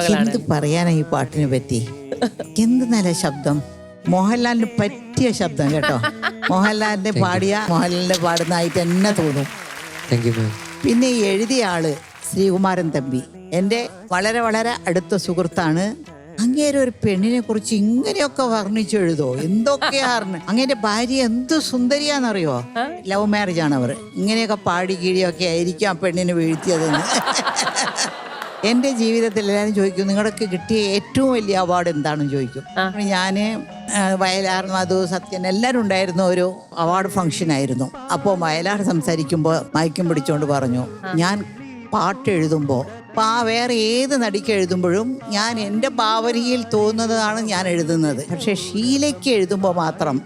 ഓർമ്മകളാണ്. എന്ത് പറയാനാ ഈ പാട്ടിനെ പറ്റി? എന്ത് നല്ല ശബ്ദം, മോഹൻലാലിന് പറ്റിയ ശബ്ദം കേട്ടോ. മോഹൻലാലിന്റെ പാടുന്നതായിട്ട് തന്നെ തോന്നും. പിന്നെ ഈ എഴുതിയ ആള് ശ്രീകുമാരൻ തമ്പി എൻ്റെ വളരെ വളരെ അടുത്ത സുഹൃത്താണ്. അങ്ങേരെ ഒരു പെണ്ണിനെ കുറിച്ച് ഇങ്ങനെയൊക്കെ വർണ്ണിച്ചെഴുതോ, എന്തൊക്കെയാർന്ന്. അങ്ങേന്റെ ഭാര്യ എന്ത് സുന്ദരിയാന്നറിയോ. ലവ് മാരേജ് ആണ് അവർ. ഇങ്ങനെയൊക്കെ പാടി കീഴിയൊക്കെ ആയിരിക്കും ആ പെണ്ണിനെ വീഴ്ത്തിയതെന്ന്. എൻ്റെ ജീവിതത്തിൽ എല്ലാവരും ചോദിക്കും നിങ്ങൾക്ക് കിട്ടിയ ഏറ്റവും വലിയ അവാർഡ് എന്താണെന്ന് ചോദിക്കും. ഞാന് വയലാർ, മധു, സത്യൻ എല്ലാവരും ഉണ്ടായിരുന്ന ഒരു അവാർഡ് ഫംഗ്ഷൻ ആയിരുന്നു. അപ്പോൾ വയലാർ സംസാരിക്കുമ്പോൾ മയക്കം പിടിച്ചോണ്ട് പറഞ്ഞു, ഞാൻ പാട്ട് എഴുതുമ്പോൾ വേറെ ഏത് നടിക്ക് എഴുതുമ്പോഴും ഞാൻ എൻ്റെ ഭാവനയിൽ തോന്നുന്നതാണ് ഞാൻ എഴുതുന്നത്. പക്ഷെ ഷീലയ്ക്ക് എഴുതുമ്പോൾ മാത്രം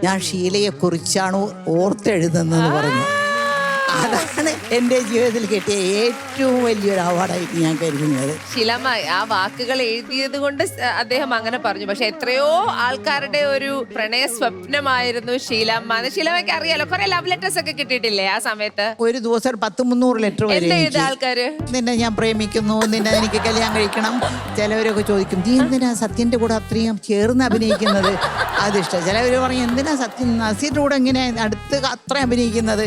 ഞാൻ ഷീലയെക്കുറിച്ചാണ് ഓർത്തെഴുതുന്നതെന്ന് പറഞ്ഞു. അതാണ് എൻ്റെ ജീവിതത്തിൽ കിട്ടിയ ഏറ്റവും വലിയൊരു അവാർഡായിട്ട് ഞാൻ കരുതുന്നത്. ശീലമ്മ ആ വാക്കുകൾ എഴുതിയത് കൊണ്ട് അദ്ദേഹം അങ്ങനെ പറഞ്ഞു. പക്ഷെ എത്രയോ ആൾക്കാരുടെ ഒരു പ്രണയ സ്വപ്നമായിരുന്നു ശീലമ്മ. ശീലമ്മയ്ക്ക് അറിയാലോ, കുറെ ലവ് ലെറ്റേഴ്സ് ഒക്കെ കിട്ടിയിട്ടില്ലേ ആ സമയത്ത്? ഒരു ദിവസം 100-300 ലെറ്റർ വരെ. ആൾക്കാര് നിന്നെ ഞാൻ പ്രേമിക്കുന്നു, നിന്നെ എനിക്ക് കല്യാണം കഴിക്കണം. ചിലവരൊക്കെ ചോദിക്കും നീ എന്തിനാ സത്യന്റെ കൂടെ അത്രയും ചേർന്ന് അഭിനയിക്കുന്നത്, അതിഷ്ടം. ചിലവർ പറയും എന്തിനാ സത്യൻ നസീറിന്റെ കൂടെ ഇങ്ങനെ അടുത്ത് അത്ര അഭിനയിക്കുന്നത്.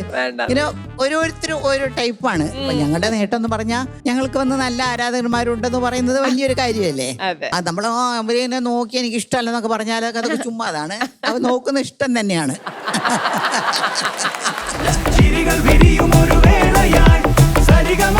ഇങ്ങനെ ഓരോരുത്തരും ഓരോ ടൈപ്പാണ്. ഞങ്ങളുടെ നേട്ടം എന്ന് പറഞ്ഞാൽ ഞങ്ങൾക്ക് വന്ന് നല്ല ആരാധകന്മാരുണ്ടെന്ന് പറയുന്നത് വലിയൊരു കാര്യമല്ലേ. നമ്മൾ അവരെ നോക്കി എനിക്ക് ഇഷ്ടമല്ലെന്നൊക്കെ പറഞ്ഞാൽ അതൊക്കെ ചുമ്മാതാണ്. അവ നോക്കുന്ന ഇഷ്ടം തന്നെയാണ്. ചിരികൾ വിരിയും ഒരു വേളയായി സരിഗമ